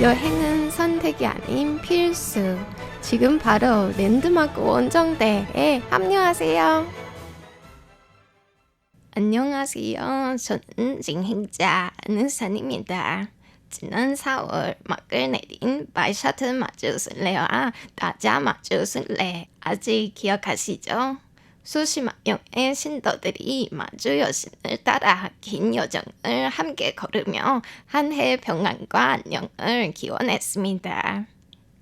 여행은 선택이 아닌 필수. 지금 바로 랜드마크 원정대에 합류하세요. 안녕하세요. 저는 진행자 안은산입니다. 지난 4월 막을 내린 바이샤트 마주순례와 나자 마주순례 아직 기억하시죠? 수십만 명의 신도들이 마주 여신을 따라 긴 여정을 함께 걸으며 한 해 평안과 안녕을 기원했습니다.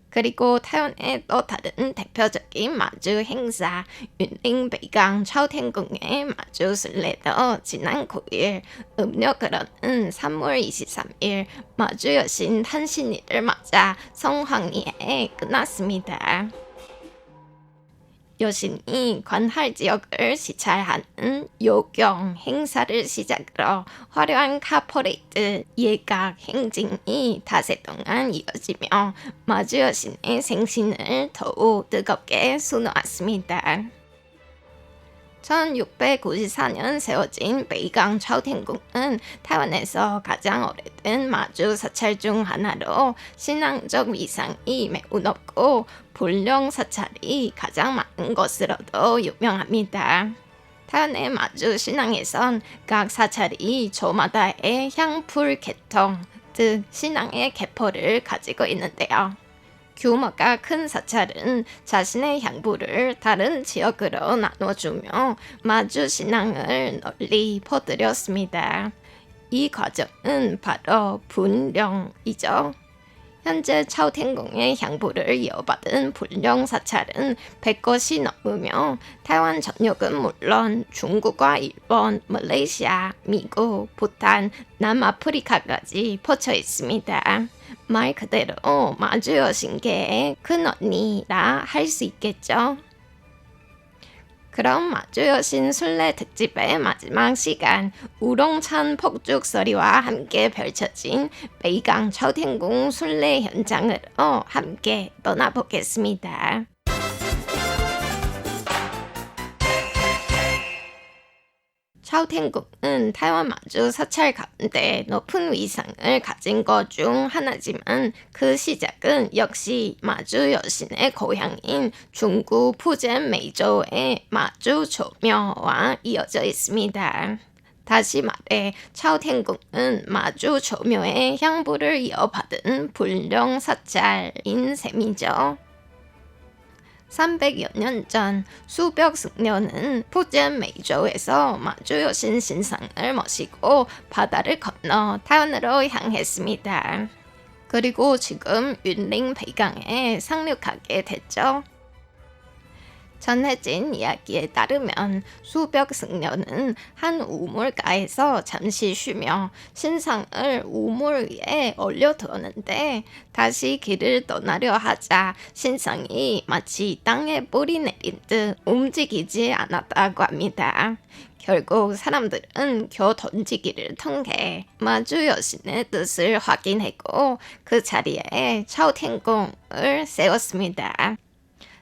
그리고 타이완의 또 다른 대표적인 마주 행사 윤링 베이강 차오텐궁의 마주 순례도 지난 9일 음력으로는 3월 23일 마주 여신 탄신일을 맞아 성황리에 끝났습니다. 여신이 관할 지역을 시찰하는 요경 행사를 시작으로 화려한 카퍼레이드 예각 행진이 닷새 동안 이어지며 마주 여신의 생신을 더욱 뜨겁게 수놓았습니다. 1694년 세워진 베이강 차오텐궁은 타이완에서 가장 오래된 마주 사찰 중 하나로 신앙적 위상이 매우 높고 불령 사찰이 가장 많은 것으로도 유명합니다. 타이완의 마주 신앙에선 각 사찰이 조마다의 향풀 계통, 즉 신앙의 계포를 가지고 있는데요. 규모가 큰 사찰은 자신의 향부를 다른 지역으로 나눠주며 마주 신앙을 널리 퍼뜨렸습니다. 이 과정은 바로 분령이죠. 현재 차오텐궁의 향부를 이어받은 분령 사찰은 100곳이 넘으며 타이완 전역은 물론 중국과 일본, 말레이시아, 미국, 부탄, 남아프리카까지 퍼져 있습니다. 말 그대로 마주 여신계의 큰언니라 할 수 있겠죠. 그럼 마주 여신 순례 특집의 마지막 시간 우롱찬 폭죽소리와 함께 펼쳐진 베이강 차오텐궁 순례 현장으로 함께 떠나보겠습니다. 차오텐궁은 타이완 마주 사찰 가운데 높은 위상을 가진 것 중 하나지만 그 시작은 역시 마주 여신의 고향인 중국 푸젠 메이저우의 마주 조묘와 이어져 있습니다. 다시 말해 차오텐궁은 마주 조묘의 향부를 이어받은 불령 사찰인 셈이죠. 300여 년 전 수백 승려는 푸젠 메이저우에서 마주 여신 신상을 모시고 바다를 건너 타이완으로 향했습니다. 그리고 지금 윤링 베이강에 상륙하게 됐죠. 전해진 이야기에 따르면 수백 승려는 한 우물가에서 잠시 쉬며 신상을 우물 위에 올려두었는데 다시 길을 떠나려 하자 신상이 마치 땅에 뿌리 내린 듯 움직이지 않았다고 합니다. 결국 사람들은 겨 던지기를 통해 마주 여신의 뜻을 확인했고 그 자리에 차오텐궁을 세웠습니다.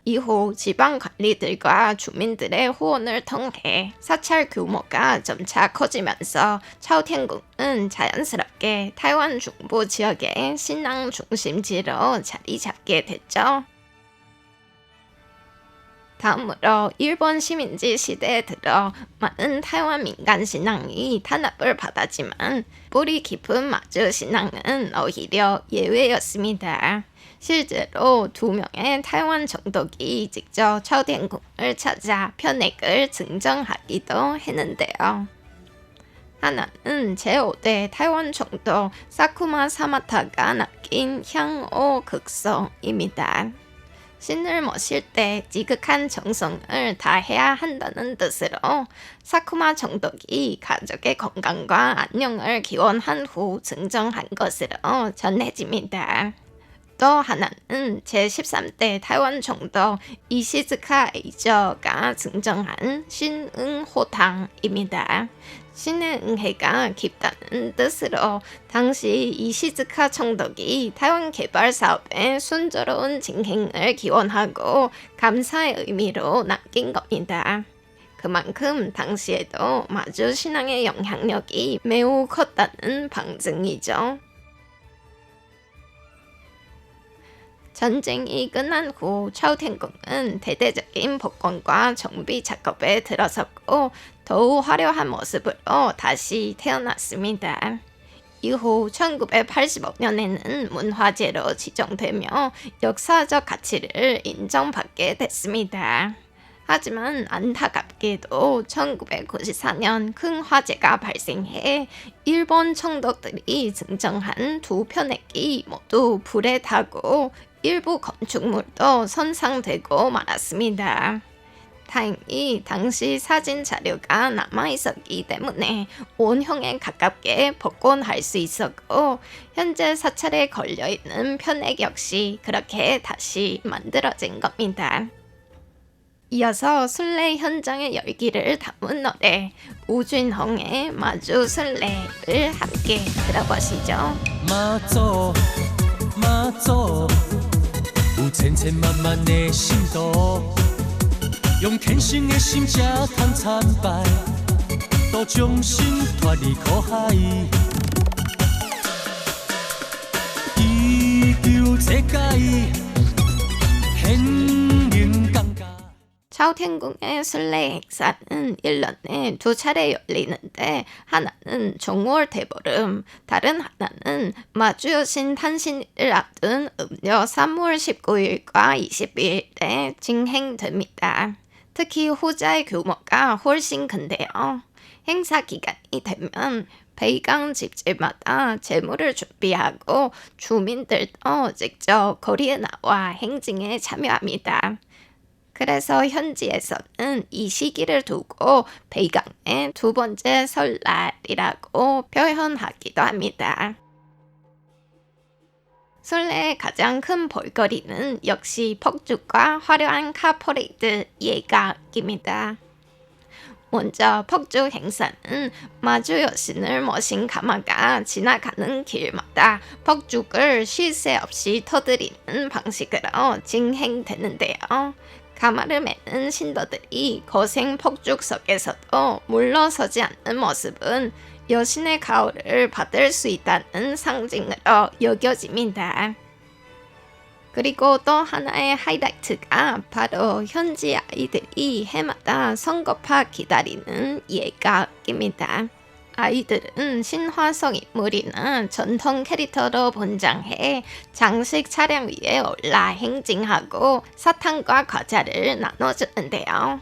이후 지방 관리들과 주민들의 후원을 통해 사찰 규모가 점차 커지면서 차오텐궁은 자연스럽게 타이완 중부 지역의 신앙 중심지로 자리 잡게 됐죠. 다음으로 일본 식민지 시대에 들어 많은 타이완 민간 신앙이 탄압을 받았지만 뿌리 깊은 마주 신앙은 오히려 예외였습니다. 실제로 2명의 타이완 정독이 직접 차오텐궁을 찾아 편액을 증정하기도 했는데요. 하나는 제5대 타이완 정독 사쿠마 사마타가 남긴 향오 극성입니다. 신을 모실 때 지극한 정성을 다해야 한다는 뜻으로 사쿠마 정독이 가족의 건강과 안녕을 기원한 후 증정한 것으로 전해집니다. 또 하나는 제13대 타이완 정독 이시즈카 에이저가 증정한 신응호탕입니다. 신의 은혜가 깊다는 뜻으로 당시 이시즈카 총독이 타이완 개발 사업의 순조로운 진행을 기원하고 감사의 의미로 남긴 겁니다. 그만큼 당시에도 마주 신앙의 영향력이 매우 컸다는 방증이죠. 전쟁이 끝난 후 차오텐궁은 대대적인 복원과 정비 작업에 들어섰고 더욱 화려한 모습으로 다시 태어났습니다. 이후 1985년에는 문화재로 지정되며 역사적 가치를 인정받게 됐습니다. 하지만 안타깝게도 1994년 큰 화재가 발생해 일본 총독들이 증정한 두 편액이 모두 불에 타고 일부 건축물도 손상되고 말았습니다. 다행히 당시 사진 자료가 남아있었기 때문에 원형에 가깝게 복원할 수 있었고 현재 사찰에 걸려있는 편액 역시 그렇게 다시 만들어진 겁니다. 이어서 순례 현장의 열기를 담은 노래 우준홍의 마주 순례를 함께 들어보시죠. 마조 마조 우천천만만의 심도用天性的心才通参拜，都將心脫離苦海。祈求這界顯靈感覺。 차오텐궁의 순례 행사는 1년에 2차례 열리는데 하나는 정월 대보름, 다른 하나는 마주여신 탄신일을 앞둔 음력 3월 19일과 22일에 진행됩니다. 특히 후자의 규모가 훨씬 큰데요. 행사 기간이 되면 베이강 집집마다 제물을 준비하고 주민들도 직접 거리에 나와 행진에 참여합니다. 그래서 현지에서는 이 시기를 두고 베이강의 두 번째 설날이라고 표현하기도 합니다. 순례의 가장 큰 볼거리는 역시 폭죽과 화려한 카퍼레이드 예각입니다. 먼저 폭죽 행사는 마주 여신을 모신 가마가 지나가는 길마다 폭죽을 쉴 새 없이 터뜨리는 방식으로 진행되는데요. 가마를 매는 신도들이 거센 폭죽 속에서도 물러서지 않는 모습은 여신의 가호를 받을 수 있다는 상징으로 여겨집니다. 그리고 또 하나의 하이라이트가 바로 현지 아이들이 해마다 손꼽아 기다리는 예각입니다. 아이들은 신화 속 인물이나 전통 캐릭터로 분장해 장식 차량 위에 올라 행진하고 사탕과 과자를 나눠주는데요.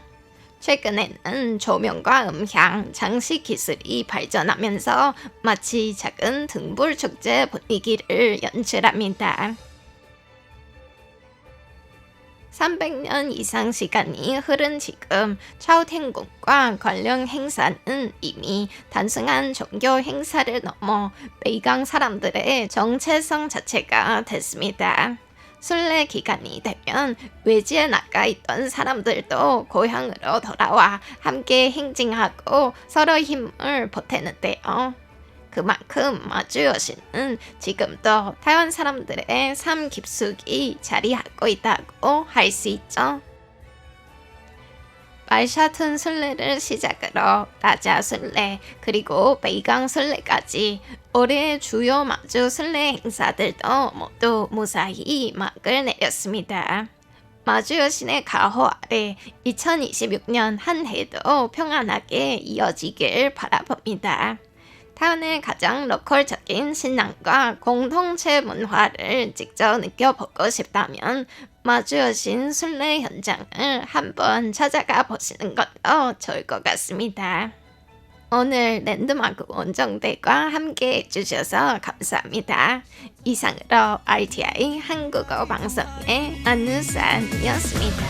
최근에는 조명과 음향, 장식 기술이 발전하면서 마치 작은 등불 축제 분위기를 연출합니다. 300년 이상 시간이 흐른 지금 차오텐궁과 관련 행사는 이미 단순한 종교 행사를 넘어 베이강 사람들의 정체성 자체가 됐습니다. 순례 기간이 되면 외지에 나가 있던 사람들도 고향으로 돌아와 함께 행진하고 서로 힘을 보태는데요. 그만큼 마주 여신은 지금도 타이완 사람들의 삶 깊숙이 자리하고 있다고 할 수 있죠. 말샤툰 순례를 시작으로 라자 순례 그리고 베이강 순례까지 올해의 주요 마주 순례 행사들도 모두 무사히 막을 내렸습니다. 마주 여신의 가호 아래 2026년 한 해도 평안하게 이어지길 바라봅니다. 타이완의 가장 로컬적인 신앙과 공동체 문화를 직접 느껴보고 싶다면 마주 여신 순례 현장을 한번 찾아가 보시는 것도 좋을 것 같습니다. 오늘 랜드마크 원정대과 함께 해주셔서 감사합니다. 이상으로 RTI 한국어 방송의 안누산이었습니다.